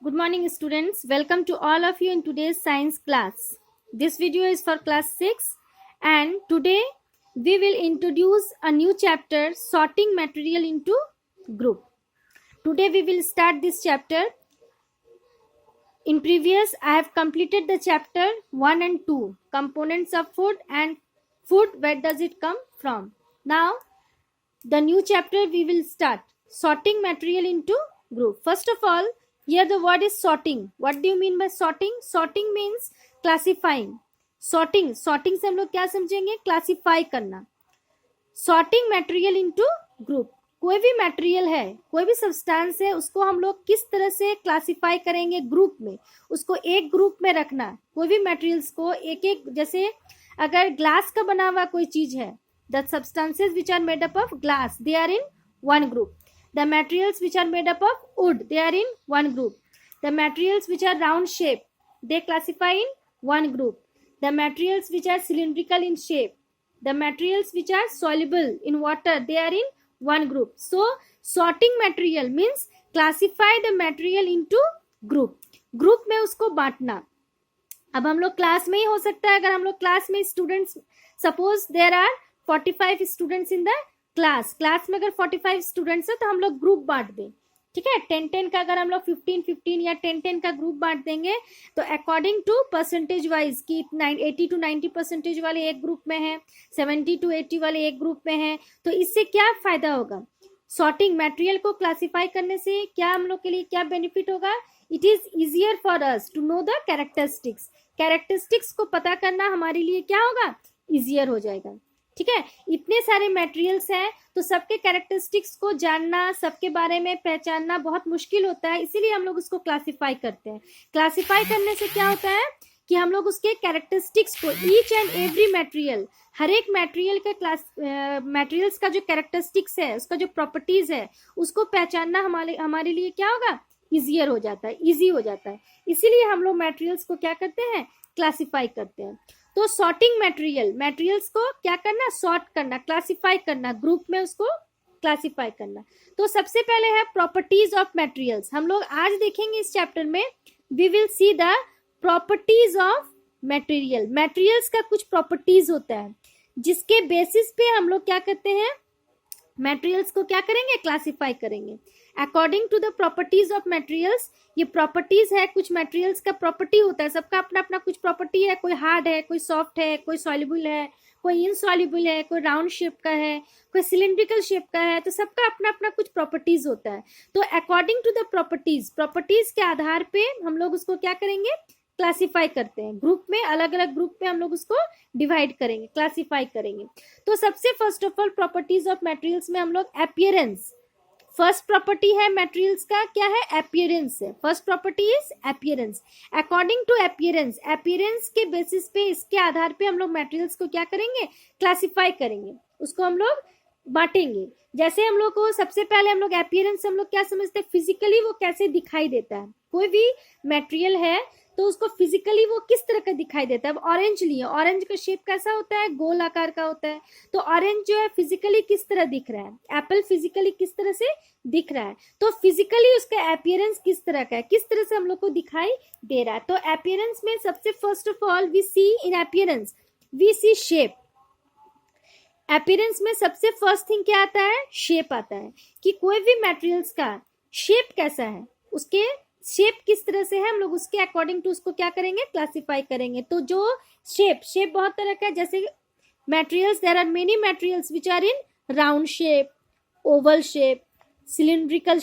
Good morning, students. Welcome to all of you in today's science class. This video is for class 6, and today we will introduce a new chapter, sorting material into group. Today we will start this chapter. In previous, I have completed the chapter 1 and 2, components of food and food, where does it come from. Now, the new chapter we will start, sorting material into group. First of all, here the word is sorting. What do you mean by sorting? Sorting means classifying. sorting से हम लोग क्या समझेंगे? Classify करना. Sorting material into group. कोई भी material है, कोई भी सब्सटेंस है, उसको हम लोग किस तरह से क्लासिफाई करेंगे? ग्रुप में. उसको एक ग्रुप में रखना. कोई भी मटेरियल्स को एक एक, जैसे अगर ग्लास का बना हुआ कोई चीज है, the substances which are made up of glass, they are in one group. The materials which are made up of wood, they are in one group. The materials which are round shape, they classify in one group. The materials which are cylindrical in shape, the materials which are soluble in water, they are in one group. So sorting material means classify the material into group. Group में उसको बांटना. अब हम लोग class में ही हो सकता है, अगर हम लोग क्लास में students, suppose there are 45 students in the class में अगर 45 स्टूडेंट्स है तो हम लोग ग्रुप बांट दें. ठीक है, 10-10 का अगर हम लोग 15-15 या 10-10 का ग्रुप बांट देंगे तो अकॉर्डिंग टू परसेंटेज वाइज कि 80 to 90% वाले एक ग्रुप में है, 70 to 80 वाले एक ग्रुप में है, तो इससे क्या फायदा होगा? सॉर्टिंग मटेरियल को क्लासिफाई करने से क्या हम लोग के लिए क्या बेनिफिट होगा? It is easier for us to know the characteristics को पता करना हमारे लिए क्या होगा? इजियर हो जाएगा. ठीक है, इतने सारे मटेरियल्स हैं तो सबके कैरेक्टरिस्टिक्स को जानना, सबके बारे में पहचानना बहुत मुश्किल होता है, इसीलिए हम लोग उसको क्लासिफाई करते हैं. क्लासिफाई करने से क्या होता है कि हम लोग उसके कैरेक्टरिस्टिक्स को, ईच एंड एवरी मटेरियल, हर एक मटेरियल के मटेरियल्स का जो कैरेक्टरिस्टिक्स है, उसका जो प्रॉपर्टीज है, उसको पहचानना हमारे लिए क्या होगा? इजियर हो जाता है, इजी हो जाता है. इसीलिए हम लोग मटेरियल्स को क्या करते हैं? क्लासिफाई करते हैं. तो सॉर्टिंग मटेरियल्स को क्या करना? सॉर्ट करना, क्लासिफाई करना, ग्रुप में उसको क्लासिफाई करना. तो सबसे पहले है प्रॉपर्टीज ऑफ मटेरियल्स. हम लोग आज देखेंगे इस चैप्टर में, we will see the properties of materials का कुछ प्रॉपर्टीज होता है जिसके बेसिस पे हम लोग क्या करते हैं? मटेरियल्स को क्या करेंगे? क्लासिफाई करेंगे. According to the properties of materials, ये प्रॉपर्टीज है, कुछ मटेरियल्स का प्रॉपर्टी होता है, सबका अपना अपना कुछ प्रॉपर्टी है. कोई हार्ड है, कोई सॉफ्ट है, कोई सॉल्युबल है, कोई इनसॉल्युबल है, कोई राउंड शेप का है, कोई सिलिंड्रिकल शेप का है. तो सबका अपना अपना कुछ प्रॉपर्टीज होता है. तो अकॉर्डिंग टू द प्रॉपर्टीज के आधार पे हम लोग उसको क्या करेंगे? क्लासिफाई करते हैं. ग्रुप में, अलग अलग ग्रुप में हम लोग उसको डिवाइड करेंगे, क्लासिफाई करेंगे. तो सबसे first of all properties of materials में हम लोग अपीयरेंस, फर्स्ट प्रॉपर्टी है मटेरियल्स का, क्या है? अपीयरेंस है. First property is appearance. According to appearance के बेसिस पे, इसके आधार पे हम लोग मटेरियल्स को क्या करेंगे? क्लासिफाई करेंगे, उसको हम लोग बांटेंगे. जैसे हम लोग को सबसे पहले हम लोग अपीयरेंस हम लोग क्या समझते हैं? फिजिकली वो कैसे दिखाई देता है. कोई भी मटेरियल है तो उसको फिजिकली वो किस तरह का दिखाई देता है. अब ऑरेंज लिए, ऑरेंज का शेप कैसा होता है? गोल आकार का होता है. तो ऑरेंज जो है फिजिकली किस तरह दिख रहा है? एप्पल फिजिकली किस तरह से दिख रहा है? तो फिजिकली उसका अपीयरेंस किस तरह का है, किस तरह से हम लोग को दिखाई दे रहा है. तो अपीयरेंस में सबसे first of all we see in appearance, we see shape. Appearance में सबसे फर्स्ट थिंग क्या आता है? शेप आता है, कि कोई भी मटेरियल्स का शेप कैसा है, उसके शेप किस तरह से है, हम लोग उसके अकॉर्डिंग टू उसको क्या करेंगे? क्लासिफाई करेंगे. तो जो शेप बहुत तरह का है, जैसे materials, there are many materials which are in round shape, oval shape, cylindrical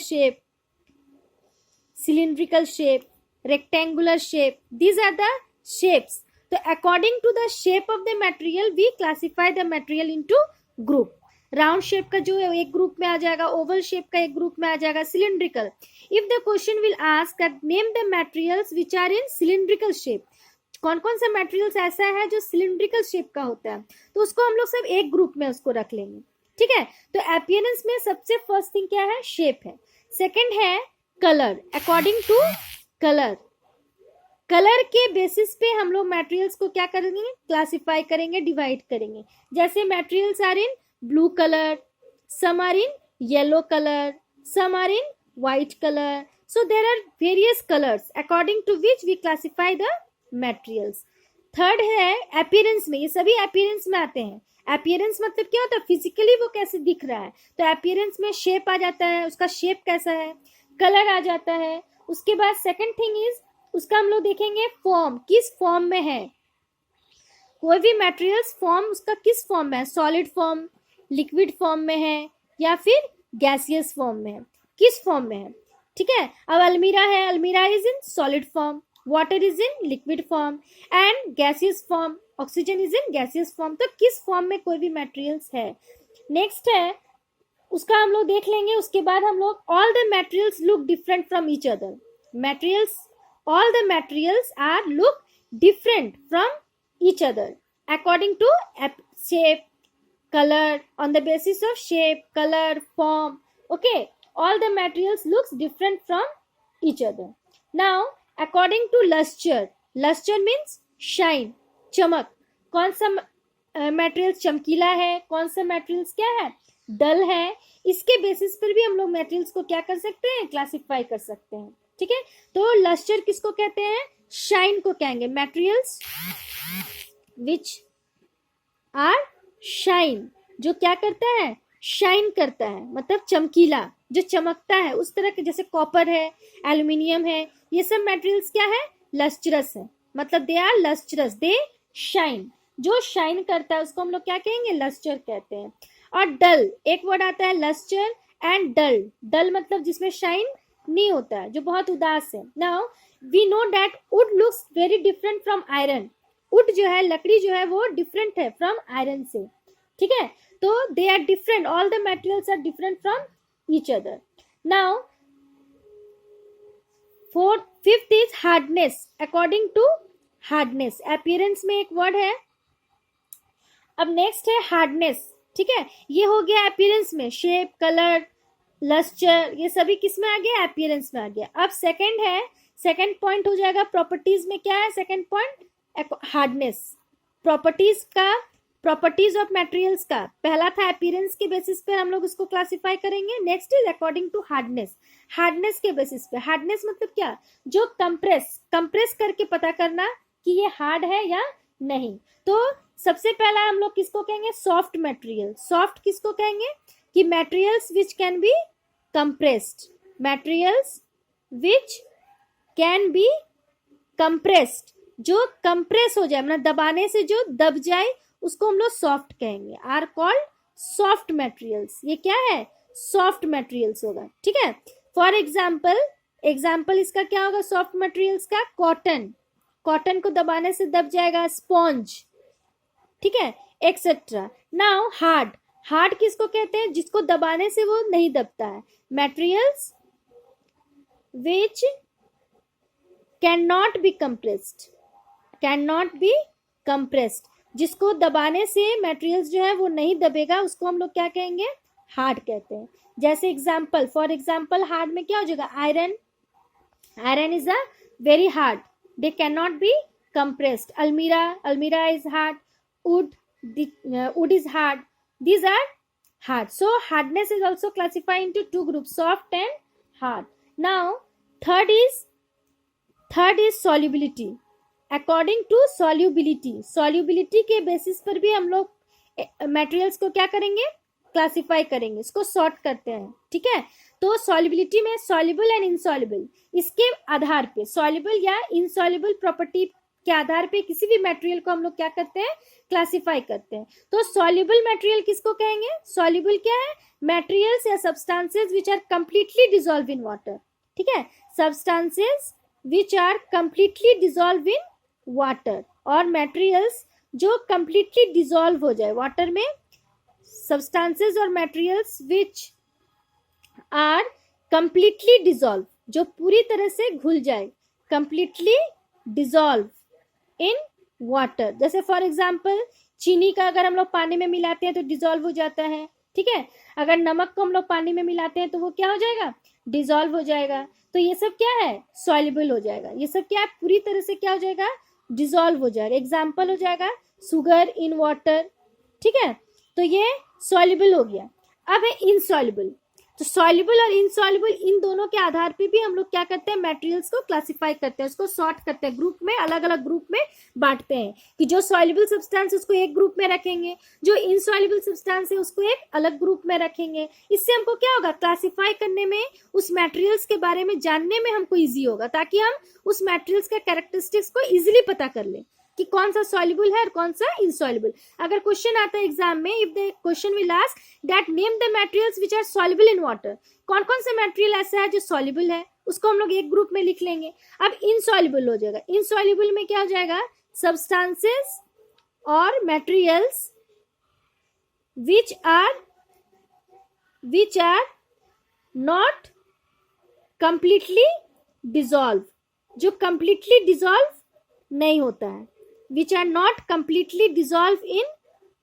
shape, rectangular shape. These are the shapes. तो according to the shape of the material we classify the material into group. Round shape का जो है एक group में आ जाएगा, Oval shape का एक ग्रुप में आ जाएगा, cylindrical. If the question will ask that name the materials which are in cylindrical shape, कौन कौन सा मटेरियल्स ऐसा है जो सिलिंड्रिकल शेप का होता है, तो उसको हम लोग सब एक ग्रुप में उसको रख लेंगे. ठीक है, तो अपीयरेंस में सबसे फर्स्ट थिंग क्या है? शेप है. सेकेंड है कलर. अकॉर्डिंग टू कलर के बेसिस पे हम लोग मटेरियल्स को क्या करेंगे? क्लासिफाई करेंगे, डिवाइड करेंगे. जैसे materials are in blue color, some are in yellow color, some are in white color, So there are various colors according to which we classify the materials. Third है appearance में, ये सभी appearance में आते हैं. appearance मतलब क्या होता है, फिजिकली वो कैसे दिख रहा है. तो appearance में shape आ जाता है, उसका shape कैसा है, color आ जाता है. उसके बाद second thing is उसका हम लोग देखेंगे form, किस form में है. कोई भी materials form उसका किस form में है, solid form, liquid form में है या फिर gaseous form में है, किस form में है. ठीक है. अब अलमीरा है, अलमीरा is in solid form, water is in liquid form and gaseous form, oxygen is in gaseous form. तो किस फॉर्म में कोई भी मटेरियल्स है. नेक्स्ट है उसका हम लोग देख लेंगे. उसके बाद हम लोग all the materials look different from each other. Materials, all the materials are look different from each other according to shape, color, on the basis of shape, color, form. Okay, all the materials looks different from each other. Now according to luster, luster means shine, चमक. कौन सा materials चमकीला है, कौन सा materials क्या है, डल है. इसके बेसिस पर भी हम लोग materials को क्या कर सकते हैं, क्लासिफाई कर सकते हैं. ठीक है. तो luster किसको कहते हैं, shine को कहेंगे. materials which are शाइन, जो क्या करता है, शाइन करता है, मतलब चमकीला, जो चमकता है उस तरह के, जैसे कॉपर है, एल्यूमिनियम है, ये सब मटेरियल्स क्या है, लस्ट्रस है. मतलब they are lustrous, they shine. जो शाइन करता है उसको हम लोग क्या कहेंगे, लस्टर कहते हैं. और डल, एक वर्ड आता है लस्टर एंड डल. डल मतलब जिसमें शाइन नहीं होता है, जो बहुत उदास है. Now we know that wood looks very different from iron. Wood जो है, लकड़ी जो है वो डिफरेंट है फ्रॉम आयरन से. ठीक है. तो they are different, all the materials are different from each other. Now fifth is hardness. According to hardness, appearance में एक वर्ड है. अब नेक्स्ट है हार्डनेस. ठीक है. ये हो गया अपीयरेंस में, शेप, कलर, लस्टर, ये सभी किस में आ गया, अपीयरेंस में आ गया. अब सेकंड है, सेकंड पॉइंट हो जाएगा प्रॉपर्टीज में. क्या है सेकंड पॉइंट, हार्डनेस. प्रॉपर्टीज का, प्रॉपर्टीज ऑफ मटेरियल्स का पहला था अपीयरेंस के बेसिस पे हम लोग उसको क्लासिफाई करेंगे. Next is according to hardness. Hardness के बेसिस पे, हार्डनेस मतलब क्या, जो कंप्रेस करके पता करना कि ये हार्ड है या नहीं. तो सबसे पहला हम लोग किसको कहेंगे, सॉफ्ट मटेरियल. सॉफ्ट किसको कहेंगे, कि materials which can be compressed, materials which can be compressed, जो कंप्रेस हो जाए, मतलब दबाने से जो दब जाए, उसको हम लोग सॉफ्ट कहेंगे. Are called soft materials. ये क्या है, सॉफ्ट मटेरियल्स होगा. ठीक है. फॉर एग्जाम्पल, एग्जाम्पल इसका क्या होगा सॉफ्ट मटेरियल्स का, कॉटन. कॉटन को दबाने से दब जाएगा. स्पॉन्ज. ठीक है, एक्सेट्रा. Now hard. हार्ड किसको कहते हैं, जिसको दबाने से वो नहीं दबता है. Materials which can not be compressed, can not be compressed, जिसको दबाने से मटेरियल्स जो है वो नहीं दबेगा, उसको हम लोग क्या कहेंगे, हार्ड कहते हैं. जैसे एग्जाम्पल, फॉर एग्जाम्पल हार्ड में क्या हो जाएगा, iron. Iron is a very hard, they can not be compressed. Almirah, almirah is hard. Wood, wood is hard. These are hard. So hardness is also classified into two groups, soft and hard. Now third is solubility. According to solubility, solubility के basis पर भी हम लोग materials को क्या करेंगे, classify करेंगे, इसको सॉर्ट करते हैं. ठीक है. तो सॉल्युबिलिटी में सॉल्युबल एंड इनसॉल्युबल, इसके आधार पे, सॉल्युबल या इनसॉल्युबल प्रॉपर्टी के आधार पे किसी भी मटेरियल को हम लोग क्या करते हैं, क्लासिफाई करते हैं. तो सॉल्युबल मटेरियल किसको कहेंगे, सॉल्युबल क्या है, मटेरियल्स या substances which are completely dissolve in water. ठीक है. Substances which are completely dissolve in water, और मटेरियल्स जो कंप्लीटली डिसॉल्व हो जाए वाटर में. सब्सटेंसेस और materials which are completely dissolve, जो पूरी तरह से घुल जाए, कंप्लीटली डिसॉल्व इन वाटर. जैसे फॉर एग्जाम्पल चीनी का अगर हम लोग पानी में मिलाते हैं तो डिसॉल्व हो जाता है. ठीक है. अगर नमक को हम लोग पानी में मिलाते हैं तो वो क्या हो जाएगा, डिसॉल्व हो जाएगा. तो ये सब क्या है, सॉल्युबल हो जाएगा. ये सब क्या है, पूरी तरह से क्या हो जाएगा, डिसॉल्व हो जाएगा. एग्जाम्पल हो जाएगा सुगर इन वाटर. ठीक है. तो ये सॉल्युबल हो गया. अब है इनसॉल्युबल. तो सॉल्युबल और इनसॉल्युबल इन दोनों के आधार पे भी हम लोग क्या करते हैं, मटेरियल्स को क्लासिफाई करते हैं, उसको सॉर्ट करते हैं, ग्रुप में अलग अलग ग्रुप में बांटते हैं कि जो सॉल्युबल सब्सटेंस उसको एक ग्रुप में रखेंगे, जो इनसॉल्युबल सब्सटेंस है उसको एक अलग ग्रुप में रखेंगे। इससे हमको क्या होगा, क्लासिफाई करने में, उस मटेरियल्स के बारे में जानने में हमको ईजी होगा, ताकि हम उस मटेरियल्स के कैरेक्टरिस्टिक्स को इजिली पता कर ले कि कौन सा सॉल्युबल है और कौन सा इनसॉल्युबल। अगर क्वेश्चन आता है एग्जाम में, if the question will ask that name the materials which are soluble in water, कौन कौन सा मटेरियल ऐसा है जो सॉल्युबल है, उसको हम लोग एक ग्रुप में लिख लेंगे। अब इनसॉल्युबल हो जाएगा, इनसॉल्युबल में क्या हो जाएगा, सब्सटेंसेस और materials which are not completely dissolve, जो completely dissolve नहीं होता है, which are not completely dissolve in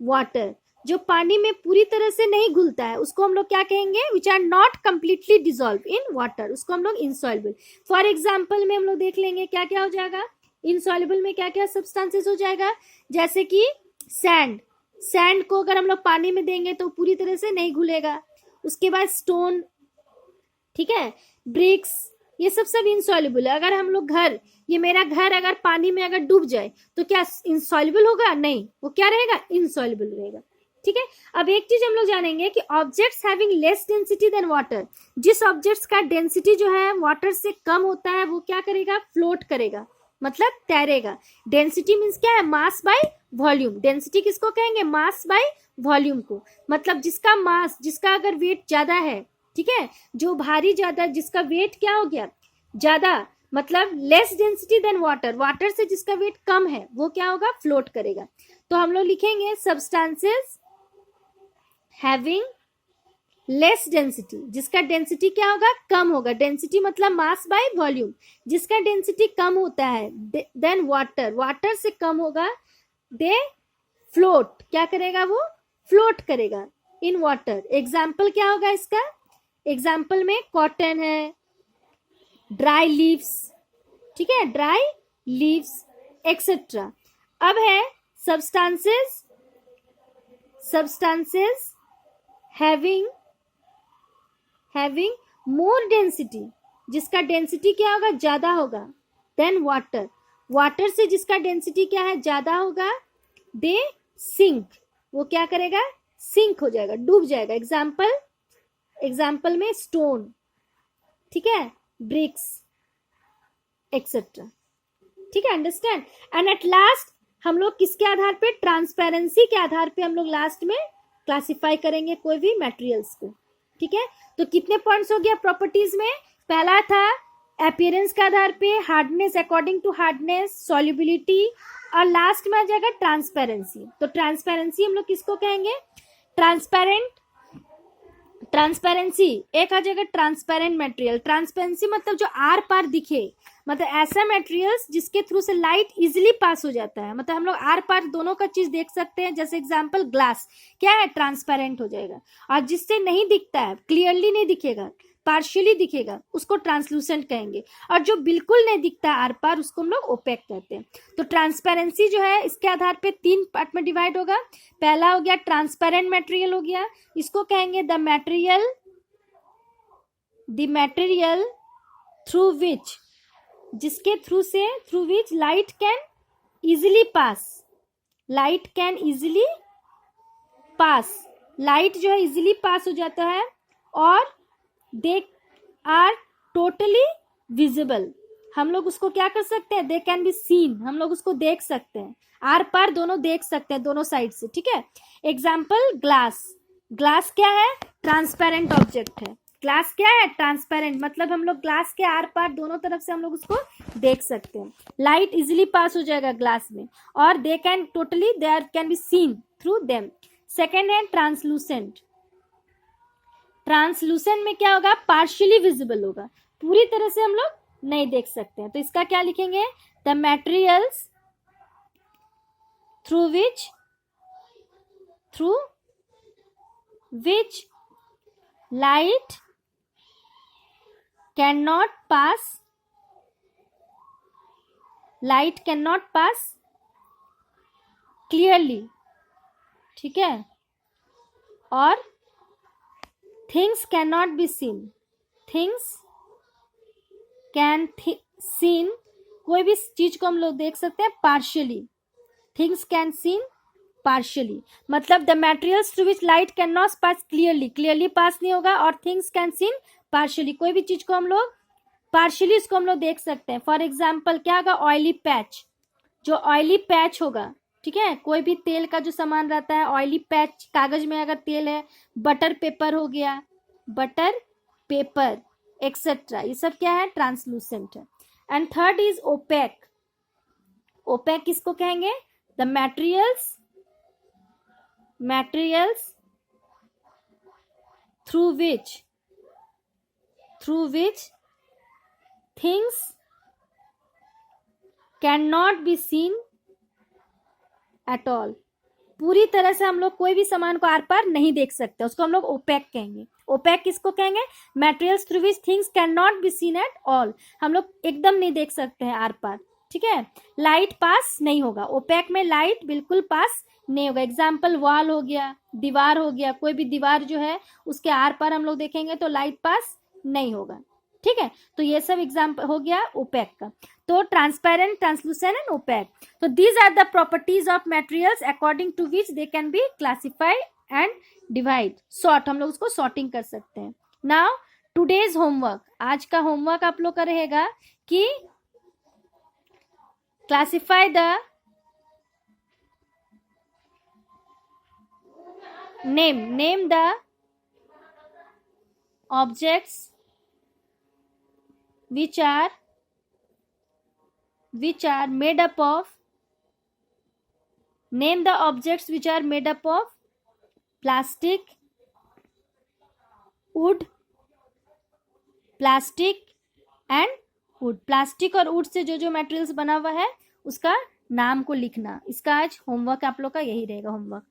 water, जो पानी में पूरी तरह से नहीं घुलता है, उसको हम लोग क्या कहेंगे, which are not completely dissolve in water, उसको हम लोग insoluble। फॉर एग्जाम्पल में हम लोग देख लेंगे क्या क्या हो जाएगा, insoluble में क्या क्या सब्सटेंसेस हो जाएगा, जैसे कि सैंड को अगर हम लोग पानी में देंगे तो पूरी तरह से नहीं घुलेगा। उसके बाद स्टोन, ठीक है, ब्रिक्स, ये सब इनसॉल्युबल है। अगर हम लोग ये मेरा घर अगर पानी में अगर डूब जाए तो क्या इनसॉल्युबल होगा, नहीं, वो क्या रहेगा, इनसॉल्युबल रहेगा। ठीक है, अब एक चीज हम लोग जानेंगे कि objects having less density than water, जिस ऑब्जेक्ट्स का डेंसिटी जो है वाटर से कम होता है वो क्या करेगा, फ्लोट करेगा, मतलब तैरेगा। डेंसिटी मीन्स क्या है, मास बाय वॉल्यूम। डेंसिटी किसको कहेंगे, मास बाय वॉल्यूम को, मतलब जिसका मास, जिसका अगर वेट ज्यादा है, ठीक है, जो भारी ज्यादा, जिसका वेट क्या हो गया, ज्यादा, मतलब less density than water, water से जिसका वेट कम है वो क्या होगा, फ्लोट करेगा। तो हम लोग लिखेंगे सब्सटेंसेस हैविंग लेस डेंसिटी, जिसका डेंसिटी क्या होगा, कम होगा, डेंसिटी मतलब मास बाय वॉल्यूम, जिसका डेंसिटी कम होता है देन वाटर, वाटर से कम होगा, दे फ्लोट, क्या करेगा, वो फ्लोट करेगा इन वाटर। एग्जाम्पल क्या होगा इसका, एग्जाम्पल में कॉटन है, ड्राई लीव्स, ठीक है, ड्राई लीव्स एक्सेट्रा। अब है सब्सटेंसेस हैविंग मोर डेंसिटी, जिसका डेंसिटी क्या होगा, ज्यादा होगा, देन वाटर, वाटर से जिसका डेंसिटी क्या है, ज्यादा होगा, दे सिंक, वो क्या करेगा, सिंक हो जाएगा, डूब जाएगा। एग्जाम्पल में स्टोन, ठीक है, ब्रिक्स एक्सेट्रा, ठीक है, अंडरस्टैंड। एंड एट लास्ट हम लोग किसके आधार पे, ट्रांसपेरेंसी के आधार पे हम लोग लास्ट में क्लासिफाई करेंगे कोई भी मटेरियल्स को। ठीक है, तो कितने पॉइंट्स हो गया प्रॉपर्टीज में, पहला था अपीयरेंस के आधार पे, hardness according to hardness, solubility, और लास्ट में आ जाएगा ट्रांसपेरेंसी। तो ट्रांसपेरेंसी हम लोग किसको कहेंगे, ट्रांसपेरेंसी एक आ जाएगा ट्रांसपेरेंट मटेरियल। ट्रांसपेरेंसी मतलब जो आर पार दिखे, मतलब ऐसा मटेरियल्स जिसके थ्रू से लाइट इजिली पास हो जाता है, मतलब हम लोग आर पार दोनों का चीज देख सकते हैं। जैसे एग्जांपल ग्लास क्या है, ट्रांसपेरेंट हो जाएगा, और जिससे नहीं दिखता है, क्लियरली नहीं दिखेगा, पार्शियली दिखेगा, उसको ट्रांसलूसेंट कहेंगे, और जो बिल्कुल नहीं दिखता आर पार उसको हम लोग ओपेक कहते हैं। तो ट्रांसपेरेंसी जो है इसके आधार पे 3 पार्ट में डिवाइड होगा। पहला हो गया ट्रांसपेरेंट मटेरियल हो गया, इसको कहेंगे द मटेरियल थ्रू विच, जिसके through which light can easily pass, light जो है इजिली पास हो जाता है, और दे आर टोटली विजिबल, हम लोग उसको क्या कर सकते हैं, दे कैन बी सीन, हम लोग उसको देख सकते हैं, आर पार दोनों देख सकते हैं, दोनों साइड से। ठीक है, एग्जाम्पल ग्लास क्या है, ट्रांसपेरेंट ऑब्जेक्ट है, ग्लास क्या है, ट्रांसपेरेंट, मतलब हम लोग ग्लास के आर पार दोनों तरफ से हम लोग उसको देख सकते हैं, लाइट इजिली पास हो जाएगा ग्लास में, और दे can be seen through them. Second है ट्रांसलूसेंट में क्या होगा, पार्शियली विजिबल होगा, पूरी तरह से हम लोग नहीं देख सकते हैं। तो इसका क्या लिखेंगे, the materials through which light can not pass clearly, ठीक है, और things can not be seen, things can seen, कोई भी चीज को हम लोग देख सकते हैं partially, things can seen partially, मतलब the materials through which light can not pass clearly, clearly pass नहीं होगा, और थिंग्स कैन सीन पार्शियली, कोई भी चीज को हम लोग पार्शियली इसको हम लोग देख सकते हैं। फॉर एग्जाम्पल क्या होगा, ऑयली पैच, जो ऑयली पैच होगा, ठीक है, कोई भी तेल का जो सामान रहता है, ऑयली पैच, कागज में अगर तेल है, बटर पेपर हो गया, बटर पेपर एक्सेट्रा, ये सब क्या है, ट्रांसलूसेंट है। And third is opaque, opaque किसको कहेंगे, the materials through which things cannot be seen at all, पूरी तरह से हम लोग कोई भी सामान को आर पार नहीं देख सकते, उसको हम लोग ओपेक कहेंगे। ओपेक किसको कहेंगे, materials through which things can not be scene at all, हम लोग एकदम नहीं देख सकते हैं आर पार, ठीक है, लाइट पास नहीं होगा, ओपेक में लाइट बिल्कुल पास नहीं होगा। एग्जाम्पल वॉल हो गया, दीवार हो गया, कोई भी दीवार जो है उसके आर पार हम लोग देखेंगे तो लाइट पास नहीं होगा, ठीक है। तो ये सब एग्जाम्पल हो गया ओपेक का। तो ट्रांसपेरेंट, ट्रांसलूसेंट एंड ओपेक, तो these are the properties of materials according to which they can be classified and divide, sort, हम लोग उसको सॉर्टिंग कर सकते हैं। नाउ टुडेज होमवर्क, आज का होमवर्क आप लोग का रहेगा कि classify the name the objects which are made up of, name the objects which are made up of plastic, wood, plastic and would, plastic और वुड से जो जो मटेरियल्स बना हुआ है उसका नाम को लिखना। इसका आज होमवर्क आप लोग का यही रहेगा होमवर्क।